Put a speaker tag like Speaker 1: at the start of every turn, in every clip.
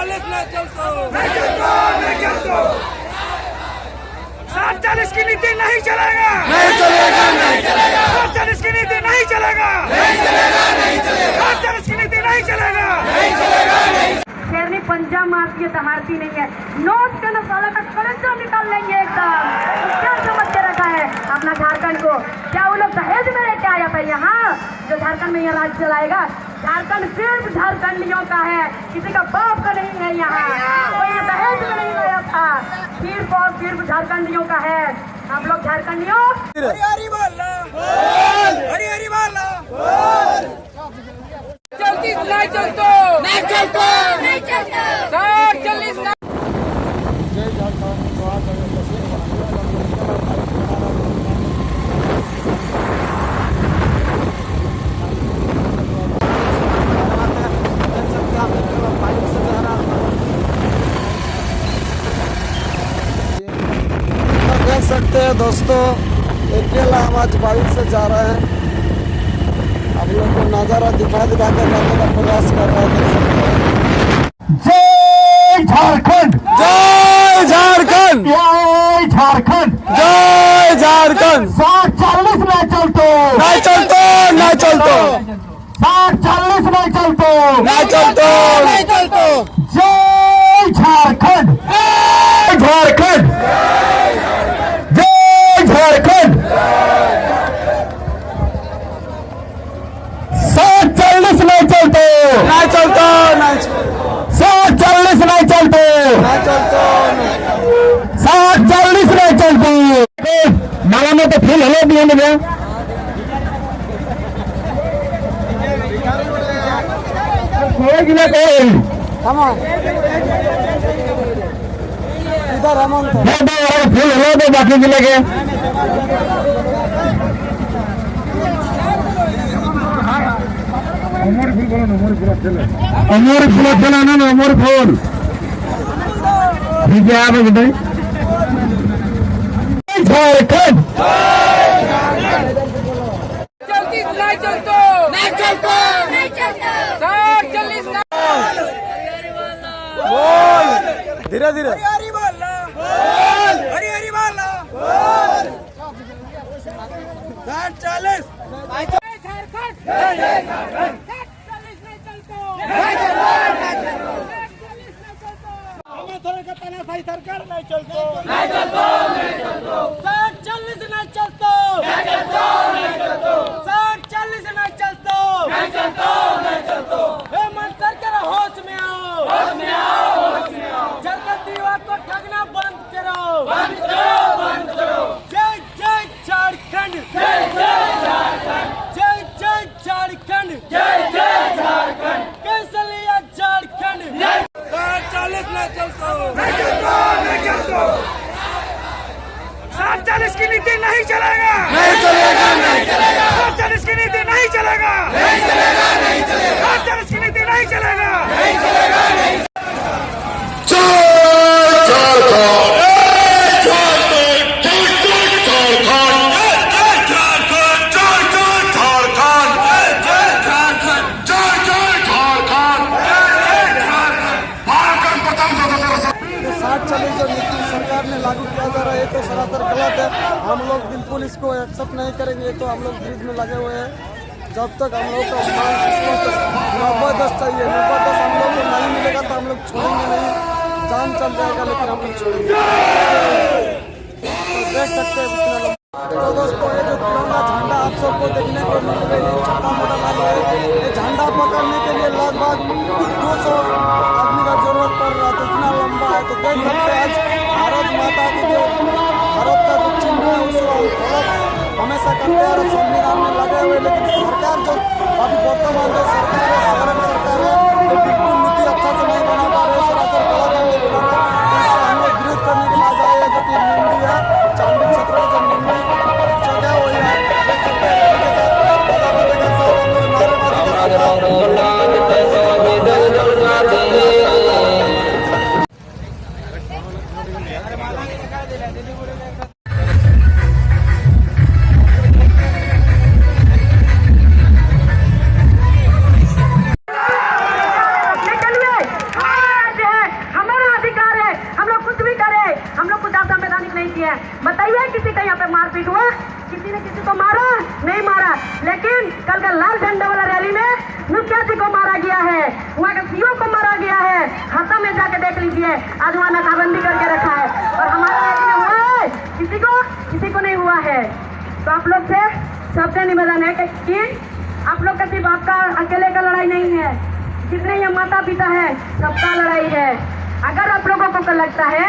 Speaker 1: 740 नहीं चलतो, नहीं चलतो, नहीं चलतो। 740 की नीति नहीं चलेगा, नहीं चलेगा, नहीं चलेगा। 740 की नीति नहीं चलेगा, नहीं चलेगा, नहीं चलेगा। 740 की नीति नहीं चलेगा, नहीं चलेगा, नहीं।
Speaker 2: शेरनी पंजाब मारती है तो हारती नहीं है। नोट के साला का कलेजा निकाल लेंगे एकदम। क्या समझ के रखा है अपना झारखंड को? क्या वो लोग दहेज में लेके आया था यहाँ जो झारखंड में यह राज्य चलाएगा? झारखंड सिर्फ झारखंडियों का है, किसी का बाप का नहीं है। यहाँ कोई दहेज में नहीं लाया था, सिर्फ और सिर्फ झारखंडियों का है। हम लोग झारखंडियों
Speaker 1: हरी हरी बोलना, हरी हरी बोलना। चलती नहीं चलतो, नहीं चलतो, नहीं चलतो। 740 नहीं।
Speaker 3: देख सकते हैं दोस्तों, अकेला हम आज बाइक से जा रहे हैं। आप लोग को नजारा दिखा कर लाने का प्रयास कर रहे हैं। जय झारखंड, जय झारखंड, जय झारखंड, जय झारखंड। 740 नहीं चलतो, नहीं चलतो, नहीं चलतो। 740 नहीं चलतो, नहीं चलतो, नहीं चलतो। जय झारखंड, जय झारखंड, जय झारखंड। 740 नहीं चलते, नहीं चलते, 740 नहीं चलते, नहीं चलते, 740 नहीं चलते। नाला में तो फूल हलो दिए मुझे। इधर अमन फूल हलो दो बाकी जिले के। अमर फूल बोलो ना, अमर फूल चला ना, अमर फूल ठीक है। आप बताइए झारखंड।
Speaker 1: चलती नहीं चलतो, नहीं चलतो, नहीं चलतो। 740
Speaker 3: बोल धीरे धीरे।
Speaker 1: हरी हरी बोलना, हरी हरी बोलना। 740 झारखंड, झारखंड। 740 नहीं चलतो, नहीं चलतो, नहीं चलतो। 740 नहीं चलतो। हमें थोड़ा का तानाशाही सरकार नहीं चलतो, नहीं चलतो, नहीं चलतो। 740 नहीं चलतो, नहीं चलतो, नहीं चलतो। 740 नहीं चलतो, नहीं चलतो, नहीं चलतो। हे मन सरकार होश में आओ, होश में आओ, होश में आओ। झारखंडियों को ठगना बंद करो, बंद करो, बंद करो। जय जय झारखंड, जय जय झारखंड, जय जय झारखंड, जय जय झारखंड। कैसे लिया झारखंड? 740 नहीं चलतो, नहीं चलतो, नहीं चलतो। 740 की नीति नहीं चलेगा, नहीं चलेगा, नहीं चलेगा। 740 की नीति नहीं चलेगा, नहीं चलेगा, नहीं चलेगा। 740 की नीति नहीं चलेगा, नहीं चलेगा, नहीं।
Speaker 3: जो नीति सरकार ने लागू किया जा रहा है तो सरासर गलत है। हम लोग बिल्कुल इसको एक्सेप्ट नहीं करेंगे। तो हम लोग ब्रिज में लगे हुए हैं। जब तक हम लोग को 90-10 चाहिए, 90-10 हम लोग को नहीं मिलेगा तो हम लोग छोड़ेंगे नहीं। जान चल जाएगा लेकिन हम लोग छोड़ेंगे। तो देख सकते हैं कितना लंबा। तो दोस्तों ये जो तिरंगा झंडा आप सबको देखने को मिल रही है, छोटा मोटा लाल है। ये झंडा पकड़ने के लिए लगभग 200 आदमी का जरूरत पड़ रहा है। तो इतना लंबा है। तो देख सकते हैं आज भारत माता की जो भारत का जो चिन्ह है उसको हमेशा करते हैं। संविधान में लगे हुए, लेकिन सरकार जो अभी वर्तमान जो सरकार है, सरकार है, तो बिल्कुल नीति अच्छा से नहीं बना पा रहे। सरासर गलत है। इससे हम लोग विरोध करने के लिए आ जाए जो कि निंदी है। चांदी क्षेत्र में जो निंदी जगह हुई है, देख सकते हैं के साथ नारेबाजी के साथ
Speaker 2: बताइए किसी का यहाँ पे मारपीट हुआ? किसी ने किसी को मारा? नहीं मारा। लेकिन कल का लाल झंडा वाला रैली में मुखिया जी को मारा गया है, वहाँ के सीओ को मारा गया है। हाथा में जाके देख लीजिए, आज वहाँ नाकाबंदी करके रखा है। और हमारे रैली में हुआ है, किसी को नहीं हुआ है। तो आप लोग से सबसे निवेदन है कि आप लोग का सिर्फ आपका अकेले का लड़ाई नहीं है, जितने यहाँ माता पिता है सबका लड़ाई है। अगर आप लोगों को लगता है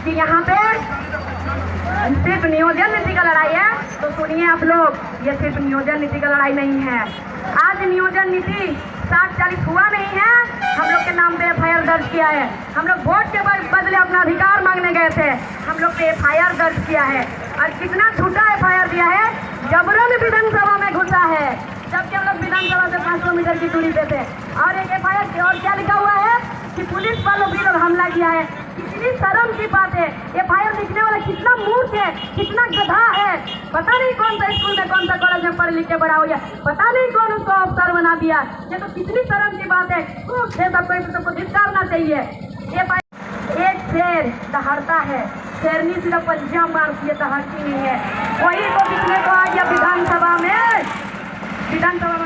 Speaker 2: कि यहाँ पे सिर्फ नियोजन नीति का लड़ाई है, तो सुनिए आप लोग, ये सिर्फ नियोजन नीति का लड़ाई नहीं है। आज नियोजन नीति 60-40 हुआ नहीं है, हम लोग के नाम पे FIR दर्ज किया है। हम लोग वोट के बदले अपना अधिकार मांगने गए थे, हम लोग पे FIR दर्ज किया है। और कितना झूठा FIR दिया है, जबरन विधानसभा में घुसा है, जबकि हम लोग विधानसभा से 500 मीटर की दूरी पे थे। और एक FIR और क्या लिखा हुआ है कि पुलिस वालों भी लोग हमला किया है। कितनी शर्म की बात है। FIR लिखने वाला कितना मूर्ख है, कितना गधा है। पता नहीं कौन सा स्कूल में, कौन सा कॉलेज में पढ़ लिख के बड़ा हो गया, पता नहीं कौन उसको अफसर बना दिया। ये तो कितनी शर्म की बात है। सबको धिक्कारना चाहिए। एक शेर दहाड़ता है, शेरनी सिर्फ पंजा मारती है, दहाड़ती नहीं है। वही तो दिखने को आ गया विधानसभा में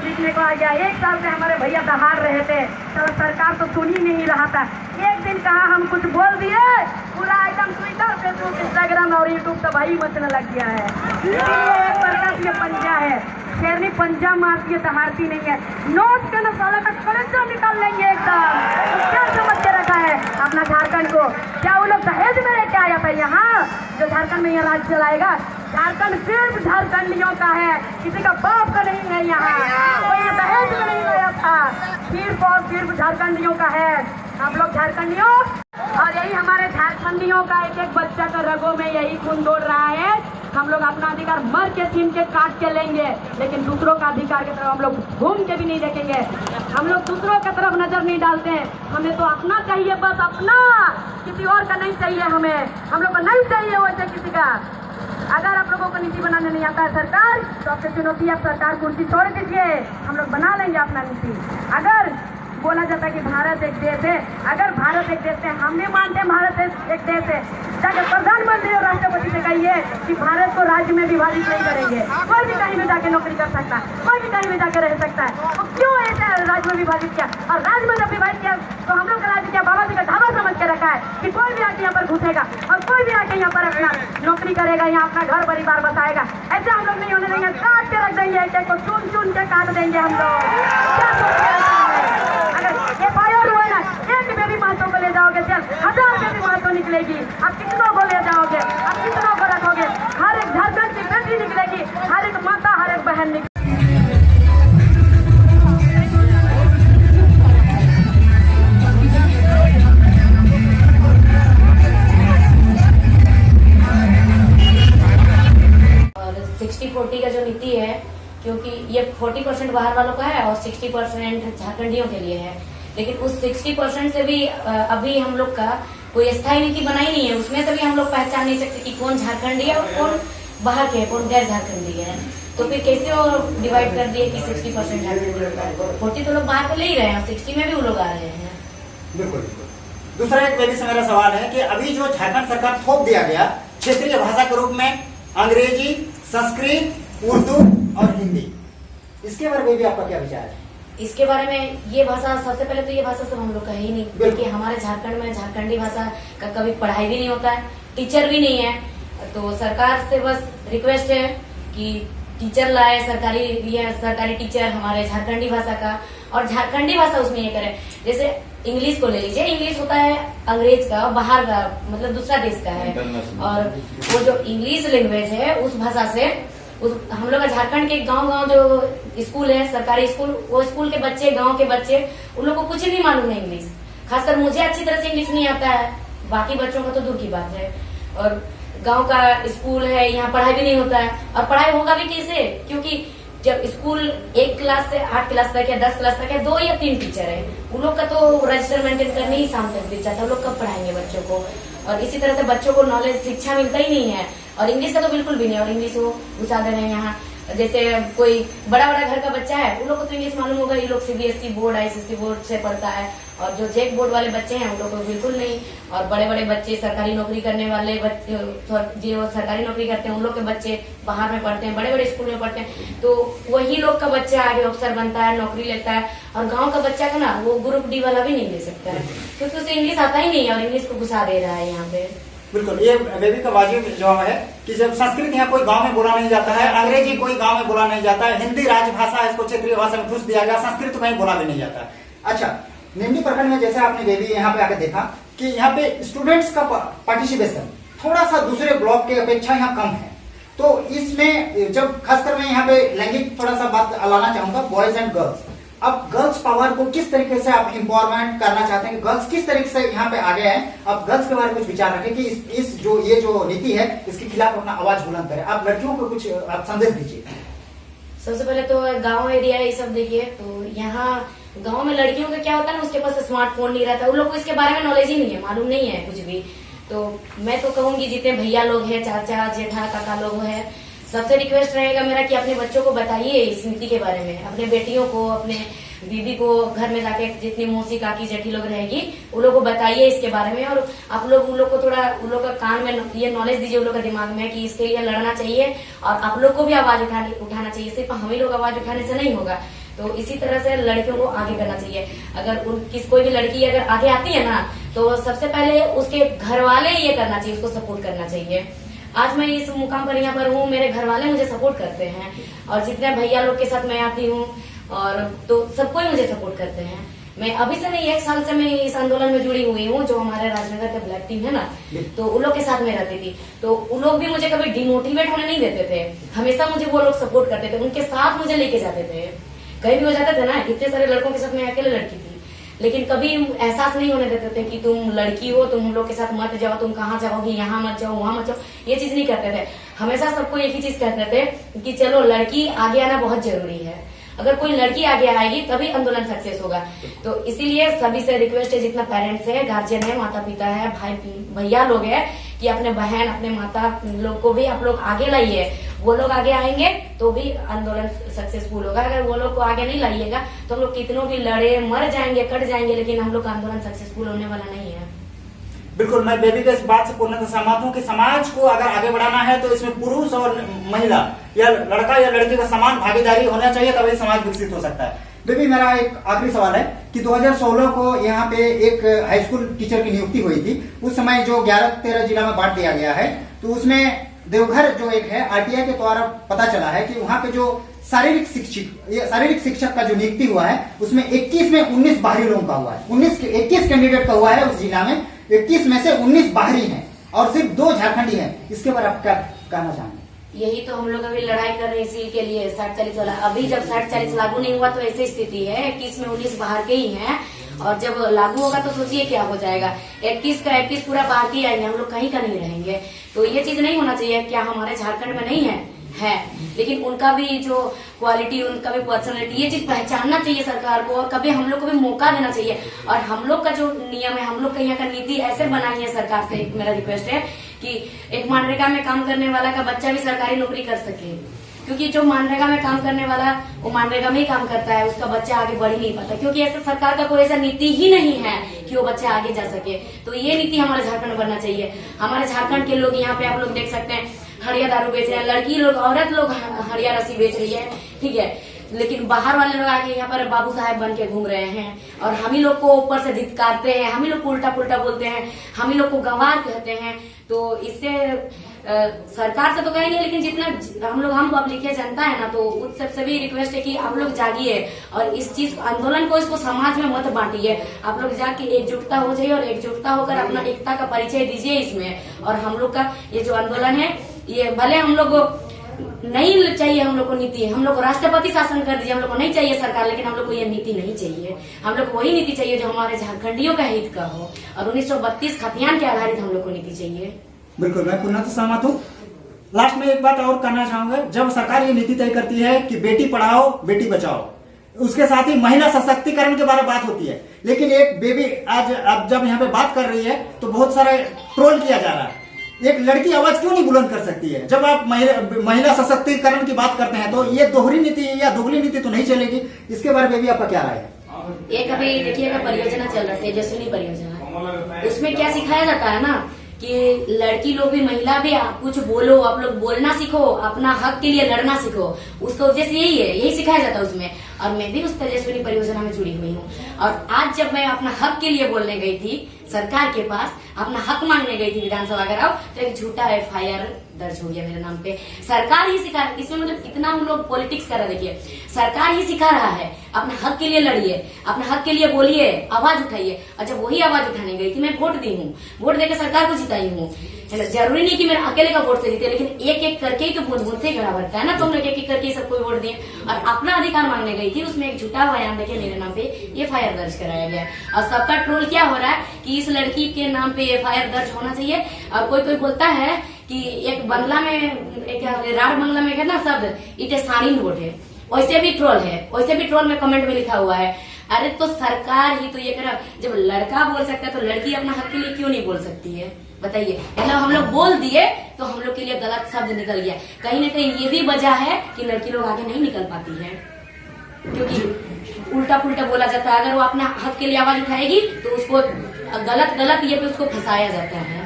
Speaker 2: दिखने को आ गया। 1 साल से हमारे भैया दहाड़ रहे थे, तो सरकार तो सुन ही नहीं रहा था। एक दिन कहा हम कुछ बोल दिए, पूरा एकदम ट्विटर, फेसबुक, इंस्टाग्राम और यूट्यूब तो भाई मचने लग गया है। इसलिए एक प्रकार से पंजा है, शेरनी पंजा मारती है, दहाड़ती नहीं है। नोट के न साला का कलेजा निकाल लेंगे एकदम। तो क्या समझ के रखा है अपना झारखंड को? क्या वो लोग दहेज में लेके आया था यहाँ, जो झारखंड में यह राज चलाएगा? झारखंड सिर्फ झारखंडियों का है, किसी का बाप का नहीं है। यहाँ कोई ये दहेज में नहीं लाया था, सिर्फ और सिर्फ झारखंडियों का है। आप लोग झारखंडियों, और यही हमारे झारखंडियों का एक एक बच्चा का रगों में यही खून दौड़ रहा है। हम लोग अपना अधिकार मर के छीन के काट के लेंगे, लेकिन दूसरों का अधिकार की तरफ हम लोग घूम के भी नहीं देखेंगे। हम लोग दूसरों की तरफ नजर नहीं डालते हैं। हमें तो अपना चाहिए, बस अपना, किसी और का नहीं चाहिए। हमें हम लोग को नहीं चाहिए वैसे किसी का। अगर आप लोगों को नीति बनाने नहीं आता है सरकार, तो आपसे चुनौती, आप सरकार कुर्सी छोड़ दीजिए, हम लोग बना लेंगे अपना नीति। अगर बोला जाता है कि भारत एक देश है, अगर भारत एक देश है, हम भी मानते हैं भारत एक देश है, जाकर प्रधानमंत्री और राष्ट्रपति से कहिए कि भारत को राज्य में विभाजित नहीं करेंगे। कोई भी कहीं भी जाके नौकरी कर सकता है, कोई भी कहीं भी जाके रह सकता है। तो क्यों ऐसे राज्य में विभाजित किया? और राज्य में जब विभाजित किया तो हम लोग का राज्य क्या बाबा जी का ढाबा समझ के रखा है कि कोई भी आके यहाँ पर घुसेगा और कोई भी आके यहाँ पर अपना नौकरी करेगा, यहाँ अपना घर परिवार बसाएगा। ऐसे हम लोग नहीं होने देंगे, काट के रख देंगे, एक एक को चुन चुन के काट देंगे हम लोग। क्या सोच के रखा है? अगर FIR हुआ ना, एक बेबी मातों को ले जाओगे जेल, 1000 बेबी मातों निकलेगी। आप कितनों को ले जाओगे, आप कितनों को रखोगे? हर एक झारखंड की बेटी निकलेगी, हर एक माता, हर एक बहन निकलेगी।
Speaker 4: और 60-40 का जो नीति है, क्योंकि ये 40% बाहर वालों का है और 60% झारखंडियों के लिए है, लेकिन उस 60% से भी अभी हम लोग का कोई स्थायी नीति बनाई नहीं है। उसमें से भी हम लोग पहचान नहीं सकते कि कौन झारखंडी है और कौन बाहर के है, कौन गैर झारखंडी है। तो फिर कैसे वो डिवाइड कर दिए कि 60% झारखंडी होता है, 40 तो लोग बाहर को ले ही रहे हैं, 60 में भी वो लोग आ रहे हैं।
Speaker 5: बिल्कुल। दूसरा एक पहले से मेरा सवाल है कि अभी जो झारखंड सरकार थोप दिया गया क्षेत्रीय भाषा के रूप में अंग्रेजी, संस्कृत, उर्दू और हिंदी, इसके बारे में भी आपका क्या विचार है?
Speaker 4: इसके बारे में, ये भाषा सबसे पहले तो ये भाषा सब हम लोग का है ही नहीं, क्योंकि हमारे झारखंड में झारखंडी भाषा का कभी पढ़ाई भी नहीं होता है, टीचर भी नहीं है। तो सरकार से बस रिक्वेस्ट है कि टीचर लाए, सरकारी टीचर हमारे झारखंडी भाषा का, और झारखंडी भाषा उसमें ये करे। जैसे इंग्लिश को ले लीजिए, इंग्लिश होता है अंग्रेज का, बाहर का, मतलब दूसरा देश का है, और वो जो इंग्लिश लैंग्वेज है उस भाषा से हम लोग का झारखंड के गांव जो स्कूल है, सरकारी स्कूल, वो स्कूल के बच्चे, गांव के बच्चे, उन लोग को कुछ नहीं मालूम है इंग्लिश। खासकर मुझे अच्छी तरह से इंग्लिश नहीं आता है, बाकी बच्चों का तो दूर की बात है। और गांव का स्कूल है, यहाँ पढ़ाई भी नहीं होता है, और पढ़ाई होगा भी कैसे? क्योंकि जब स्कूल 1 क्लास से 8 क्लास तक या 10 क्लास तक है, 2 या 3 टीचर है, उन लोग का तो रजिस्टर मेंटेन करने ही शाम तक बीत जाता है, लोग कब पढ़ाएंगे बच्चों को? और इसी तरह से बच्चों को नॉलेज, शिक्षा मिलता ही नहीं है। और इंग्लिश का तो बिल्कुल भी नहीं, और इंग्लिश वो घुसा दे रहे हैं यहाँ। जैसे कोई बड़ा बड़ा घर का बच्चा है, उन लोग को तो इंग्लिश मालूम होगा, ये लोग सीबीएसई बोर्ड आईसीएसई बोर्ड से पढ़ता है, और जो जेक बोर्ड वाले बच्चे हैं उन लोग को बिल्कुल नहीं। और बड़े बड़े बच्चे सरकारी नौकरी करने वाले बच्चे, जो सरकारी नौकरी करते हैं उन लोग के बच्चे बाहर में पढ़ते हैं, बड़े बड़े स्कूल में पढ़ते हैं, तो वही लोग का बच्चा आगे अफसर बनता है, नौकरी लेता है। और गाँव का बच्चा का ना वो ग्रुप डी वाला भी नहीं ले सकता है, क्योंकि उसे इंग्लिश आता ही नहीं है और इंग्लिश को घुसा दे रहा है यहाँ पे।
Speaker 5: बिल्कुल, ये बेबी का वाजिब जवाब है कि जब संस्कृत यहाँ कोई गांव में बोला नहीं जाता है, अंग्रेजी कोई गांव में बोला नहीं जाता है, हिंदी राजभाषा इसको क्षेत्रीय भाषा में घुस दिया गया, संस्कृत कहीं बोला भी नहीं जाता। अच्छा, निम्नी प्रखंड में जैसे आपने बेबी यहाँ पे आकर देखा कि यहाँ पे स्टूडेंट्स का पार्टिसिपेशन थोड़ा सा दूसरे ब्लॉक के अपेक्षा यहाँ कम है, तो इसमें जब खासकर मैं यहाँ पे लैंगिक थोड़ा सा बात लाना चाहूंगा, बॉयज एंड गर्ल्स। अब गर्ल्स पावर को किस तरीके से आप एम्पावरमेंट करना चाहते हैं कि गर्ल्स किस तरीके से यहाँ पे आगे हैं, आप गर्ल्स के बारे में कुछ विचार रखें कि इस जो नीति है इसके खिलाफ अपना आवाज बुलंद करें। आप लड़कियों को कुछ आप संदेश दीजिए।
Speaker 4: सबसे पहले तो गांव एरिया ये सब देखिए, तो यहाँ गांव में लड़कियों का क्या होता है ना, उसके पास स्मार्टफोन नहीं रहता, उन लोग को इसके बारे में नॉलेज ही नहीं है, मालूम नहीं है कुछ भी। तो मैं तो कहूंगी जितने भैया लोग हैं, चाचा जेठा काका लोग हैं, सबसे रिक्वेस्ट रहेगा मेरा कि अपने बच्चों को बताइए इस नीति के बारे में, अपने बेटियों को, अपने बीबी को घर में जाके जितनी मौसी काकी जेठी लोग रहेगी उन लोग को बताइए इसके बारे में। और आप लोग उन लोग को थोड़ा उन लोग का कान में ये नॉलेज दीजिए उन लोग का दिमाग में कि इसके लिए लड़ना चाहिए और आप लोग को भी आवाज उठाना चाहिए, सिर्फ हम ही लोग आवाज उठाने से नहीं होगा। तो इसी तरह से लड़कियों को आगे करना चाहिए। अगर कोई भी लड़की अगर आगे आती है ना, तो सबसे पहले उसके घर वाले ये करना चाहिए, उसको सपोर्ट करना चाहिए। आज मैं इस मुकाम पर यहाँ पर हूँ, मेरे घर वाले मुझे सपोर्ट करते हैं, और जितने भैया लोग के साथ मैं आती हूँ और तो सबको ही मुझे सपोर्ट करते हैं। मैं अभी से नहीं, 1 साल से मैं इस आंदोलन में जुड़ी हुई हूँ, जो हमारे राजनगर का ब्लैक टीम है ना, तो उन लोग के साथ में रहती थी, तो उन लोग भी मुझे कभी डिमोटिवेट होने नहीं देते थे, हमेशा मुझे वो लोग सपोर्ट करते थे, उनके साथ मुझे लेके जाते थे। कहीं भी हो जाते थे ना, इतने सारे लड़कों के साथ मैं अकेले लड़की थी, लेकिन कभी एहसास नहीं होने देते थे कि तुम लड़की हो, तुम हम लोग के साथ मत जाओ, तुम कहाँ जाओगी, यहाँ मत जाओ, वहां मत जाओ, ये चीज नहीं करते थे। हमेशा सबको एक ही चीज कहते थे कि चलो लड़की आगे आना बहुत जरूरी है, अगर कोई लड़की आगे आएगी तभी आंदोलन सक्सेस होगा। तो इसीलिए सभी से रिक्वेस्ट है, जितना पेरेंट्स है, गार्जियन है, माता पिता है, भाई भैया लोग है, कि अपने बहन अपने माता लोग को भी आप लोग आगे लाइए। वो लोग आगे आएंगे तो भी आंदोलन सक्सेसफुल होगा। अगर वो लोग को आगे नहीं लाइएगा तो हम लोग कितनों भी लड़े मर जाएंगे, कट जाएंगे, लेकिन हम लोग का आंदोलन सक्सेसफुल होने वाला नहीं है।
Speaker 5: बिल्कुल, मैं बेबी के इस बात से पूर्णतः सहमत हूँ कि समाज को अगर आगे बढ़ाना है तो इसमें पुरुष और महिला या लड़का या लड़की का समान भागीदारी होना चाहिए, तभी समाज विकसित हो सकता है। बेबी, मेरा एक आखिरी सवाल है कि 2016 को यहाँ पे एक हाई स्कूल टीचर की नियुक्ति हुई थी, उस समय जो 11-13 जिला में बांट दिया गया है, तो उसमें देवघर जो एक है आरटीआई के द्वारा पता चला है कि वहाँ पे जो शारीरिक शिक्षक का जो नियुक्ति हुआ है उसमें 21 में 19 बाहरी लोगों का हुआ है, 21 कैंडिडेट का हुआ है उस जिला में, 21 में से 19 बाहरी हैं और सिर्फ 2 झारखंडी हैं। इसके बारे में आप क्या कहना चाहेंगे?
Speaker 4: यही तो हम लोग अभी लड़ाई कर रहे हैं इसी के लिए 60-40 वाला। अभी जब 60-40 लागू नहीं हुआ तो ऐसी स्थिति है, 21 में 19 बाहर के ही हैं, और जब लागू होगा तो सोचिए क्या हो जाएगा। 21 का 21 पूरा बाहर के आएंगे, हम लोग कहीं का नहीं रहेंगे। तो ये चीज नहीं होना चाहिए। क्या हमारे झारखंड में नहीं है? लेकिन उनका भी जो क्वालिटी, उनका भी पर्सनैलिटी, ये चीज पहचानना चाहिए सरकार को, और कभी हम लोग को भी मौका देना चाहिए। और हम लोग का जो नियम है, हम लोग का यहाँ का नीति ऐसे बनाई है सरकार से, मेरा रिक्वेस्ट है कि एक मनरेगा में काम करने वाला का बच्चा भी सरकारी नौकरी कर सके, क्योंकि जो मनरेगा में काम करने वाला वो मनरेगा में ही काम करता है, उसका बच्चा आगे बढ़ ही नहीं पाता, क्योंकि ऐसे सरकार का कोई ऐसा नीति ही नहीं है कि वो बच्चा आगे जा सके। तो ये नीति हमारे झारखंड में बनना चाहिए। हमारे झारखंड के लोग यहाँ पे आप लोग देख सकते हैं हड़िया दारू बेच रहे हैं, लड़की लोग, औरत लोग हड़िया रस्सी बेच रही है, ठीक है, लेकिन बाहर वाले लोग आके यहाँ पर बाबू साहब बन के घूम रहे हैं, और हम ही लोग को ऊपर से धिक्कारते हैं, हम ही लोग को उल्टा पुल्टा बोलते हैं, हम ही लोग को गंवार कहते हैं। तो इससे सरकार से तो कहेंगे, लेकिन जितना हम पब्लिक है, जनता है ना, तो उस सबसे भी रिक्वेस्ट है कि आप लोग जागिए और इस चीज आंदोलन को, इसको समाज में मत बांटिए। आप लोग जाके एकजुटता हो जाइए और एकजुटता होकर अपना एकता का परिचय दीजिए इसमें। और हम लोग का ये जो आंदोलन है, ये भले हम लोग नहीं चाहिए, हम लोग को नीति, हम लोग को राष्ट्रपति शासन कर दीजिए, हम लोग को नहीं चाहिए सरकार, लेकिन हम लोग को ये नीति नहीं चाहिए। हम लोग को वही नीति चाहिए जो हमारे झारखंडियों का हित का हो, और 1932 खतियान के आधारित हम लोग को नीति चाहिए।
Speaker 5: बिल्कुल, मैं पूर्णतः सहमत हूँ। लास्ट में एक बात और कहना चाहूंगा, जब सरकार ये नीति तय करती है कि बेटी पढ़ाओ बेटी बचाओ, उसके साथ ही महिला सशक्तिकरण के बारे में बात होती है, लेकिन एक बेबी आज अब जब यहाँ पे बात कर रही है तो बहुत सारे ट्रोल किया जा रहा है। एक लड़की आवाज क्यों नहीं बुलंद कर सकती है? जब आप महिला सशक्तिकरण की बात करते हैं तो ये दोहरी नीति या दोगली नीति तो नहीं चलेगी। इसके बारे में भी आपका क्या राय है?
Speaker 4: एक अभी देखिएगा परियोजना चल रहा है तेजस्विनी परियोजना, उसमें क्या सिखाया जाता है ना कि लड़की लोग भी महिला भी आप कुछ बोलो, आप लोग बोलना सीखो, अपना हक के लिए लड़ना सीखो। उसका उद्देश्य यही है, यही सिखाया जाता है उसमें। और मैं भी उस तेजस्विनी परियोजना में जुड़ी हुई हूँ। और आज जब मैं अपना हक के लिए बोलने गई थी सरकार के पास, अपना हक मांगने गई थी विधानसभा का, तो एक झूठा FIR दर्ज हो गया मेरे नाम पे। सरकार ही सिखा रहा है, इसमें मतलब कितना हम लोग पॉलिटिक्स कर रहे हैं। देखिए सरकार ही सिखा रहा है, अपने हक के लिए लड़िए, अपने हक के लिए बोलिए, आवाज उठाइए। और जब वही आवाज उठाने गई थी, मैं वोट दी हूँ, वोट देकर सरकार को जिताई हूँ। जरूरी नहीं कि मेरे अकेले का वोट से जीते, लेकिन एक एक करके ही तो बूंद से घड़ा भरता है ना। तो हम लोग एक एक करके सबको वोट दिए और अपना अधिकार मांगने गई थी। उसमें एक झूठा बयान देके मेरे नाम पे FIR दर्ज कराया गया। और सबका ट्रोल क्या हो रहा है कि इस लड़की के नाम पे FIR दर्ज होना चाहिए। और कोई बोलता है कि एक बंगला में, एक राड बंगला में ना शब्द इट ए शालीन वोट है, वैसे भी ट्रोल है, वैसे भी ट्रोल में कमेंट में लिखा हुआ है। अरे तो सरकार ही तो ये कर, जब लड़का बोल सकता है तो लड़की अपना हक के लिए क्यों नहीं बोल सकती है? बताइए। मतलब हम लोग बोल दिए तो हम लोग के लिए गलत शब्द निकल गया। कहीं ना कहीं ये भी वजह है कि लड़की लोग आगे नहीं निकल पाती है, क्योंकि उल्टा पुल्टा बोला जाता है। अगर वो अपने हक के लिए आवाज उठाएगी तो उसको गलत ये पे उसको फंसाया जाता है।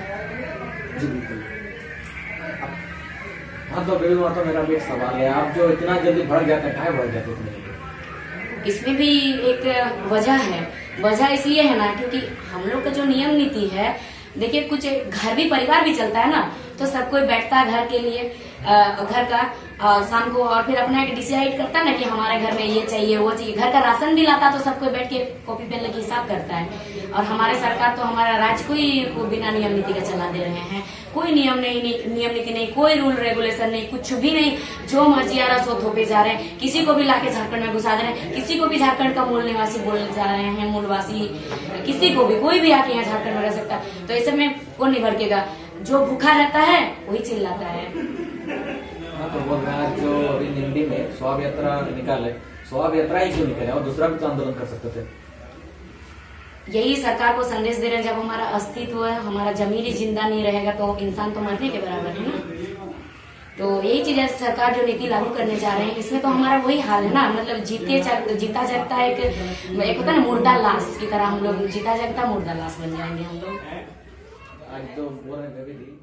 Speaker 6: हाँ तो बेबी माता, मेरा भी एक सवाल है, आप जो इतना जल्दी भड़क जाते हैं, काहे भड़क जाते हैं?
Speaker 4: इसमें भी एक वजह है। वजह इसलिए है ना क्योंकि हम लोग का जो नियम नीति है, देखिए कुछ घर भी, परिवार भी चलता है ना, तो सब कोई बैठता है घर के लिए, घर का शाम को, और फिर अपना एक डिसाइड करता है ना कि हमारे घर में ये चाहिए वो चाहिए। घर का राशन भी लाता तो सब कोई बैठ के कॉपी पेन लेके हिसाब करता है। और हमारे सरकार तो हमारा राज्य को ही बिना नियम नीति का चला दे रहे हैं। कोई नियम नीति नहीं, कोई रूल रेगुलेशन नहीं, कुछ भी नहीं। जो मर्जी आ रहा सो थोपे जा रहे हैं। किसी को भी लाके झारखंड में घुसा दे रहे हैं, किसी को भी झारखंड का मूल निवासी बोलने जा रहे हैं, मूलवासी, किसी को भी, कोई भी आके यहाँ झारखंड में रह सकता है। तो ऐसे में कौन नहीं भड़केगा? जो भूखा रहता है वही चिल्लाता है।
Speaker 6: हाँ तो बोल रहे हैं जो अभी निम्बी में शव यात्रा निकाले, शव यात्रा ही क्यों निकाले और दूसरा भी तो आंदोलन कर सकते थे?
Speaker 4: यही सरकार को संदेश दे रहे हैं, जब हमारा अस्तित्व है, हमारा जमीन ही जिंदा नहीं रहेगा तो इंसान तो मरने के बराबर है ना। तो यही चीज है, सरकार जो नीति लागू करने जा रहे हैं इसमें तो हमारा वही हाल है ना। मतलब जीता जागता एक होता है ना मुर्दा लाश की तरह, हम लोग जीता जागता मुर्दा लाश बन जाएंगे हम लोग।
Speaker 6: आज तो बोल रहे हैं